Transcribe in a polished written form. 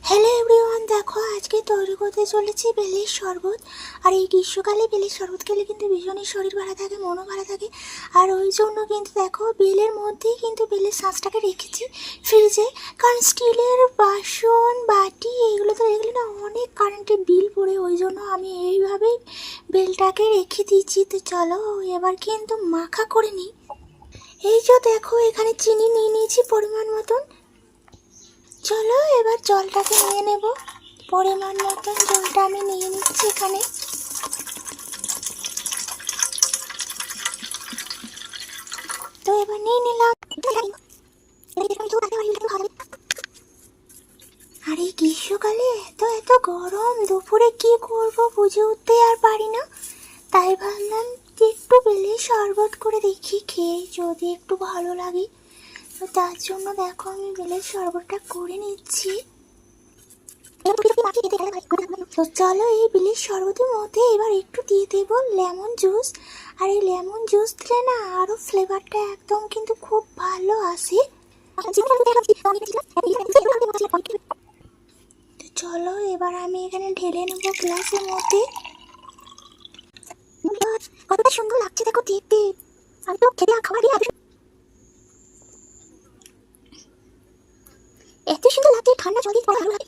Hello everyone, দেখো আজকে তৈরি করতে চলেছি বেলের শরবত। আর এই গ্রীষ্মকালে বেলের শরবত খেলে কিন্তু ভীষণই শরীর ভালো থাকে, মনও ভালো থাকে। আর ওই জন্য কিন্তু দেখো বেলের মধ্যেই কিন্তু বেলের শাঁসটাকে রেখেছি ফ্রিজে, কারণ স্টিলের বাসন বাটি এগুলো না অনেক কারেন্টের বিল পড়ে, ওই জন্য আমি এইভাবেই বেলটাকে রেখে দিচ্ছি। তো চলো এবার কিন্তু মাখা করে নিই। এই যে দেখো এখানে চিনি নিয়ে নিয়েছি পরিমাণ মতন। চলো এবার জলটাকে নিয়ে নেব, পরিমাণ মতন জলটা আমি নিয়ে নিচ্ছি এখানে। তো এবার নিয়ে নিলাম। আর এই গ্রীষ্মকালে এত এত গরম, দুপুরে কি করব বুঝে উঠতে আর পারি না। তাই ভাবলাম যে একটু বেলের শরবত করে দেখি, খেয়ে যদি একটু ভালো লাগে। তো তার জন্য দেখো আমি বেলের শরবতটা করে নিচ্ছি। তো চলো এই বেলের শরবতের মধ্যে এবার একটু দিয়ে দেবো লেমন জুস। আর এই লেমন জুস দিলে না আরও ফ্লেভারটা একদম কিন্তু খুব ভালো আসে। তো চলো এবার আমি এখানে ঢেলে নেবো গ্লাসের মধ্যে। কতটা সুন্দর লাগছে দেখো দেখতে, আমি তো খেতে খাবার দিয়ে এত সুন্দর লাগছে, ঠান্ডা জল দিয়ে ভালো লাগে।